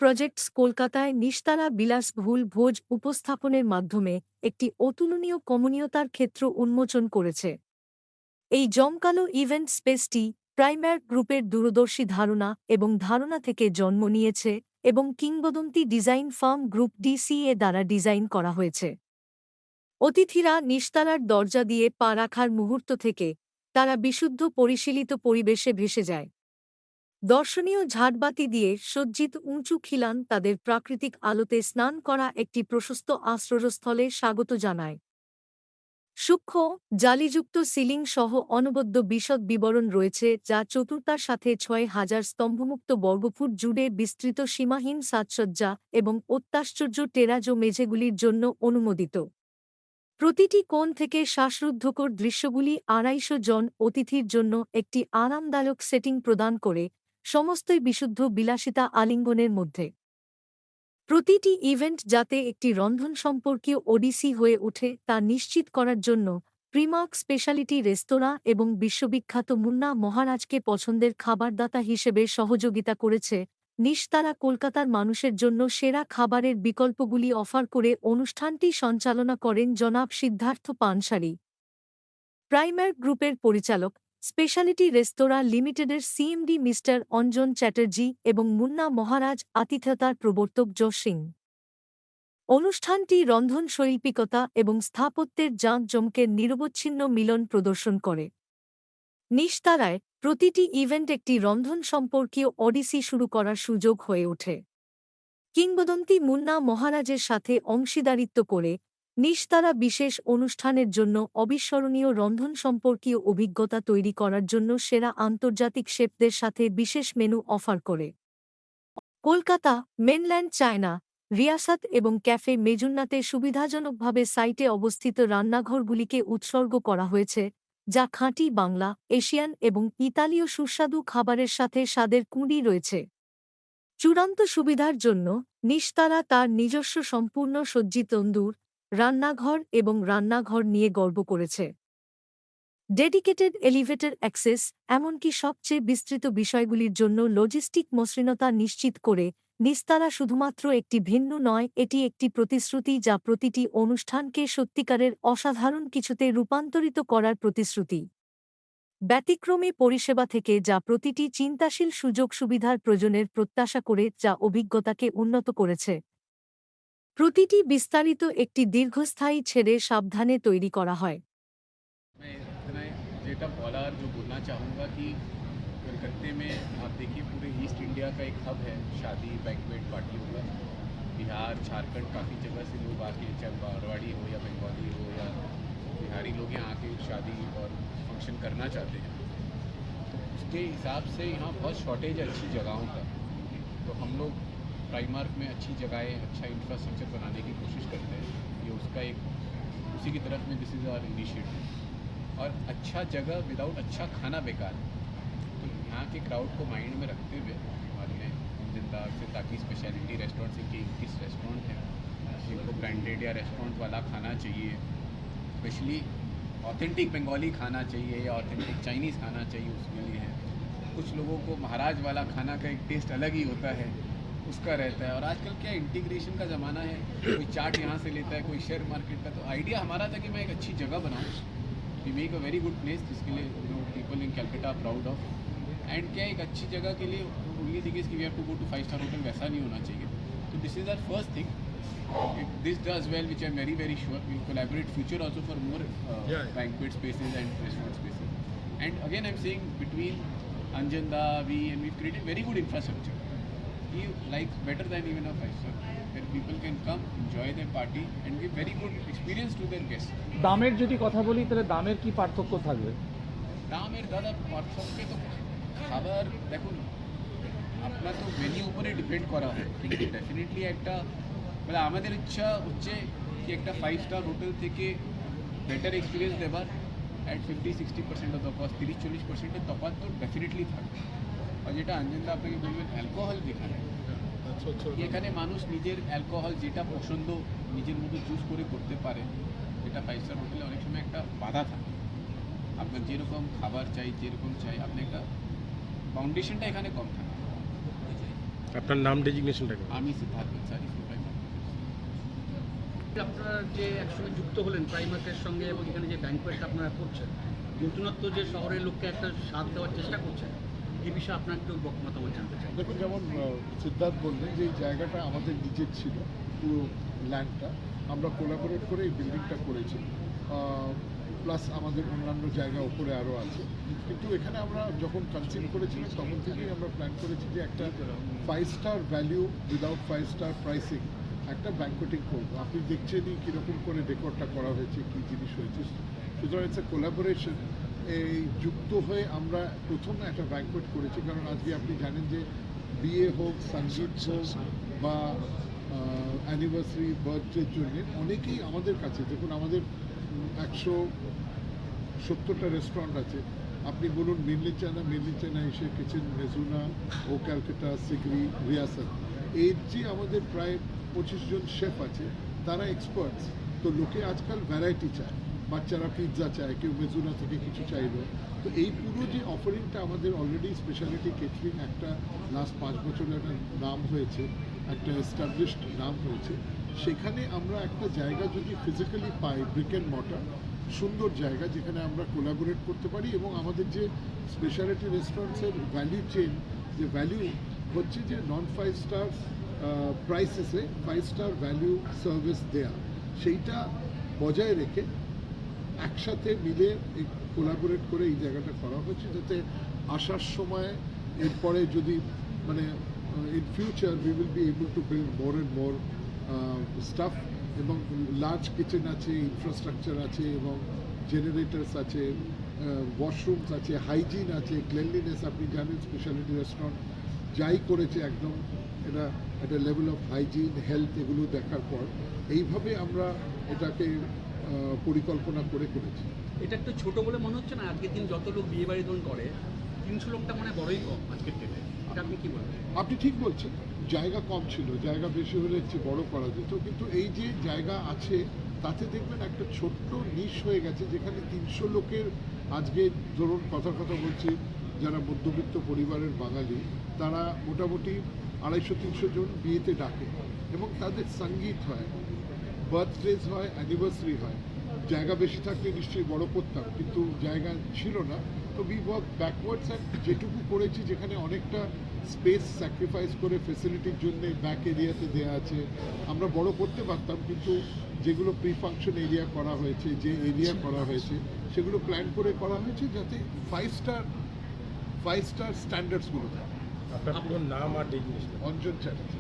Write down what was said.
Projects কলকাতায় নিস্তারা বিলাসবহুল ভোজ উপস্থাপনের মাধ্যমে একটি অতুলনীয় কমনীয়তার ক্ষেত্র উন্মোচন করেছে। এই জমকালো ইভেন্ট স্পেসটি প্রাইমার্ক গ্রুপের দূরদর্শী ধারণা এবং ধারণা থেকে জন্ম নিয়েছে এবং কিংবদন্তি ডিজাইন ফার্ম গ্রুপ ডিসিএ দ্বারা ডিজাইন করা হয়েছে। অতিথিরা নিস্তারার দরজা দিয়ে পা রাখার মুহূর্ত থেকে তারা বিশুদ্ধ পরিশীলিত পরিবেশে ভেসে যায়। দর্শনীয় ঝাড়বাতি দিয়ে সজ্জিত উঁচু খিলান তাদের প্রাকৃতিক আলোতে স্নান করা একটি প্রশস্ত আশ্রয়স্থলে স্বাগত জানায়। সূক্ষ্ম জালিযুক্ত সিলিং সহ অনবদ্য বিশদ বিবরণ রয়েছে যা চতুর্তার সাথে ৬,০০০ স্তম্ভমুক্ত বর্গফুট জুড়ে বিস্তৃত সীমাহীন সাজসজ্জা এবং অত্যাশ্চর্য টেরাজো মেঝেগুলির জন্য অনুমোদিত। প্রতিটি কোণ থেকে শ্বাসরুদ্ধকর দৃশ্যগুলি ২৫০ জন অতিথির জন্য একটি আরামদায়ক সেটিং প্রদান করে, সমস্তই বিশুদ্ধ বিলাসিতা আলিঙ্গনের মধ্যে। প্রতিটি ইভেন্ট যাতে একটি রন্ধন সম্পর্কীয় ওডিসি হয়ে ওঠে তা নিশ্চিত করার জন্য প্রিমার্ক স্পেশালিটি রেস্তোরাঁ এবং বিশ্ববিখ্যাত মুন্না মহারাজকে পছন্দের খাবারদাতা হিসেবে সহযোগিতা করেছে। নিস্তারা কলকাতার মানুষের জন্য সেরা খাবারের বিকল্পগুলি অফার করে অনুষ্ঠানটি সঞ্চালনা করেন জনাব সিদ্ধার্থ পানসারি। প্রাইমার্ক গ্রুপের পরিচালক, স্পেশালিটি রেস্তোরাঁ লিমিটেডের সিএমডি মিস্টার অঞ্জন চ্যাটার্জি এবং মুন্না মহারাজ আতিথেয়তার প্রবর্তক যশ সিং। অনুষ্ঠানটি রন্ধনশৈল্পিকতা এবং স্থাপত্যের জাঁকজমকের নিরবচ্ছিন্ন মিলন প্রদর্শন করে। নিস্তারায় প্রতিটি ইভেন্ট একটি রন্ধন সম্পর্কীয় ওডিসি শুরু করার সুযোগ হয়ে ওঠে। কিংবদন্তি মুন্না মহারাজের সাথে অংশীদারিত্ব করে নিস্তারা বিশেষ অনুষ্ঠানের জন্য অবিস্মরণীয় রন্ধন সম্পর্কীয় অভিজ্ঞতা তৈরি করার জন্য সেরা আন্তর্জাতিক শেফদের সাথে বিশেষ মেনু অফার করে। কলকাতা, মেনল্যান্ড চায়না, রিয়াসাত এবং ক্যাফে মেজুন্নাতে সুবিধাজনকভাবে সাইটে অবস্থিত রান্নাঘরগুলিকে উৎসর্গ করা হয়েছে, যা খাঁটি বাংলা, এশিয়ান এবং ইতালীয় সুস্বাদু খাবারের সাথে স্বাদের কুঁড়ি রয়েছে। চূড়ান্ত সুবিধার জন্য নিস্তারা তার নিজস্ব সম্পূর্ণ সজ্জিত তন্দুর, রান্নাঘর এবং রান্নাঘর নিয়ে গর্ব করেছে। ডেডিকেটেড এলিভেটর অ্যাক্সেস, এমনকি সবচেয়ে বিস্তৃত বিষয়গুলির জন্য লজিস্টিক মসৃণতা নিশ্চিত করে, নিস্তারা শুধুমাত্র একটি ভিন্ন নয়, এটি একটি প্রতিশ্রুতি যা প্রতিটি অনুষ্ঠানকে সত্যিকারের অসাধারণ কিছুতে রূপান্তরিত করার প্রতিশ্রুতি। ব্যতিক্রমী পরিষেবা থেকে যা প্রতিটি চিন্তাশীল সুযোগ সুবিধার প্রয়োজনের প্রত্যাশা করে, যা অভিজ্ঞতাকে উন্নত করেছে। প্রতিটি বিস্তারিত একটি দীর্ঘস্থায়ী ছেড়ে সাবধানে তৈরি করা হয়। मैं इतना डेटा बोला जो बोलना चाहूँगा कि कलकत्ते में आप देखिए पूरे ईस्ट इंडिया का एक हब है शादी बैंक्वेट पार्टियों का। बिहार, झारखंड, काफ़ी जगह से लोग आके, चाहे मारवाड़ी हो या बंगाली हो या बिहारी लोग यहाँ आके शादी और फंक्शन करना चाहते हैं। तो उसके हिसाब से यहाँ बहुत शॉर्टेज है अच्छी जगहों का। तो हम लोग प्राइमार्क में अच्छी जगहें, अच्छा इंफ्रास्ट्रक्चर बनाने की कोशिश करते हैं। ये उसका एक उसी की तरफ में दिस इज़ आवर इनिशिएटिव। और अच्छा जगह विदाउट अच्छा खाना बेकार है। तो यहाँ के क्राउड को माइंड में रखते हुए हमारे जिंदा से, ताकि स्पेशलिटी रेस्टोरेंट से कि किस रेस्टोरेंट है जिनको ब्रांडेड या रेस्टोरेंट वाला खाना चाहिए, स्पेशली ऑथेंटिक बंगाली खाना चाहिए या ऑथेंटिक चाइनीज़ खाना चाहिए, उसके लिए है। कुछ लोगों को महाराज वाला खाना का एक टेस्ट अलग ही होता है, उसका रहता है। और आजकल क्या इंटीग्रेशन का ज़माना है, कोई चाट यहाँ से लेता है, कोई शेयर मार्केट का। तो आइडिया हमारा था कि मैं एक अच्छी जगह बनाऊँ, we make a very good place जिसके लिए people in Calcutta proud of. And क्या एक अच्छी जगह के लिए ओनली थिंग इज कि we have to go to 5 star hotel, वैसा नहीं होना चाहिए। तो this is our first thing. If this does well, which I'm very sure, we will collaborate future also for more banquet spaces and restaurant spaces. And again, I'm saying between Anjanda, we've created very good infrastructure. He likes better than even a 5 star, where people can come, enjoy their party, and give very good experience to their guests. দামের যদি কথা বলি তাহলে দামের কি পার্থক্য থাকবে? দামের দাদা পার্থক্য তো খাবার দেখুন আপনার তো মেনু উপরে ডিপেন্ড করা হয়, কিন্তু ডেফিনেটলি একটা মানে আমাদের ইচ্ছা হচ্ছে কি একটা 5 স্টার হোটেল থেকে বেটার এক্সপিরিয়েন্স দেবার অ্যাট 50-60% অফ দ্য কস্ট, 30-40% তফাৎ তো ডেফিনেটলি থাকবে। আর যেটা অঞ্জনদা আপনাকে বলবেন অ্যালকোহল যেখানে, এখানে মানুষ নিজের অ্যালকোহল যেটা পছন্দ নিজের মতো চুজ করে করতে পারে, যেটা 5 স্টার হোটেলে অনেক সময় একটা বাধা থাকে। আপনার যেরকম খাবার চাই, যেরকম চাই, আপনি একটা ফাউন্ডেশনটা এখানে কম থাকে। আপনার নাম ডেজিগনেশনটা কি? আমি সিদ্ধার্থ আনসারি ফুল টাইম। আপনারা যে একসঙ্গে যুক্ত হলেন প্রাইমার্কের সঙ্গে এবং এখানে যে ব্যাংকোয়েটটা আপনারা করছেন, নতুনত্ব যে শহরের লোককে একটা স্বাদ দেওয়ার চেষ্টা করছেন, এই বিষয়ে আপনার একটু মতামত জানতে চাই। দেখুন, যেমন সিদ্ধার্থ বললেন যে এই জায়গাটা আমাদের নিজের ছিল, পুরো ল্যান্ডটা আমরা কোলাবোরেট করে এই বিল্ডিংটা করেছি, প্লাস আমাদের অন্যান্য জায়গা উপরে আরও আছে। কিন্তু এখানে আমরা যখন কনসিভ করেছিলাম তখন থেকেই আমরা প্ল্যান করেছি যে একটা 5 star value without 5 star pricing একটা ব্যাংকোয়েটিং করবো। আপনি দেখছেনই কীরকম করে ডেকোরটা করা হয়েছে, কী জিনিস হয়েছে। সুতরাং ইটস এ কোলাবোরেশন। এই যুক্ত হয়ে আমরা প্রথমে একটা ব্যাংকোয়েট করেছি, কারণ আজকে আপনি জানেন যে বিয়ে হোক, সঙ্গীত হোক বা অ্যানিভার্সারি, বার্থডের জন্য অনেকেই আমাদের কাছে, দেখুন আমাদের 170টা রেস্টুরেন্ট আছে। আপনি বলুন মিরলি চায়না এসে কিচেন মেজুনা, ও ক্যালকাটা, সিগরি, রিয়াসত, এর যে আমাদের প্রায় 25 জন শেফ আছে, তারা এক্সপার্টস। তো লোকে আজকাল ভ্যারাইটি চায়, বাচ্চারা পিৎজা চায়, কেউ মেজুনা থেকে কিছু চাইলো। তো এই পুরো যে অফারিংটা আমাদের অলরেডি স্পেশালিটি কেটারিং একটা লাস্ট 5 বছরের একটা নাম হয়েছে, একটা এস্টাবলিশড নাম হয়েছে। সেখানে আমরা একটা জায়গা যদি physically pi, brick and mortar, সুন্দর জায়গা যেখানে আমরা কোলাবোরেট করতে পারি এবং আমাদের যে স্পেশালিটি রেস্টুরেন্টসের ভ্যালু চেন, যে ভ্যালু হচ্ছে যে নন 5 স্টার প্রাইসেসে 5 স্টার ভ্যালু সার্ভিস দেয়া, সেইটা বজায় রেখে একসাথে মিলে এই কোলাবোরেট করে এই জায়গাটা করা হচ্ছে, যাতে আসার সময় এরপরে যদি মানে in future we will be able to build more and more staff, এবং লার্জ কিচেন আছে, ইনফ্রাস্ট্রাকচার আছে এবং জেনারেটার্স আছে, ওয়াশরুমস আছে, হাইজিন আছে, ক্লিনলিনেস। আপনি জানেন স্পেশালিটি রেস্টুরেন্ট যাই করেছে একদম এটা একটা লেভেল অফ হাইজিন, হেলথ, এগুলো দেখার পর এইভাবে আমরা এটাকে পরিকল্পনা করে করেছি। এটা একটু ছোট বলে মনে হচ্ছে না? আজকের দিন যত লোক বিয়ে বাড়ি ধরুন করে, 300 লোকটা মানে বড়ই কম আজকের ডেটে। এটা আপনি কি বলবেন? আপনি ঠিক বলছেন, জায়গা কম ছিল, জায়গা বেশি হলে চেয়ে বড় করা যেত, কিন্তু এই যে জায়গা আছে তাতে দেখবেন একটা ছোট্ট নিশ হয়ে গেছে, যেখানে 300 লোকের আজকে ধরুন কথা বলছি, যারা মধ্যবিত্ত পরিবারের বাঙালি, তারা মোটামুটি 250-300 জন বিয়েতে ডাকে এবং তাদের সঙ্গীত হয়, বার্থডেজ হয়, অ্যানিভার্সারি হয়। জায়গা বেশি থাকলে নিশ্চয়ই বড় করতাম, কিন্তু জায়গা ছিল না। তো উই ওয়ার্ক ব্যাকওয়ার্ডস, অ্যান্ড যেটুকু করেছি, যেখানে অনেকটা স্পেস স্যাক্রিফাইস করে ফেসিলিটির জন্য ব্যাক এরিয়াতে দেওয়া আছে, আমরা বড় করতে পারতাম, কিন্তু যেগুলো প্রি ফাংশন এরিয়া করা হয়েছে, যে এরিয়া করা হয়েছে, সেগুলো প্ল্যান করে করা হয়েছে যাতে 5 স্টার স্ট্যান্ডার্ডসগুলো থাকে। আপনার পুরো নাম আর ডেজিগনেশন? অঞ্জন চ্যাটার্জি।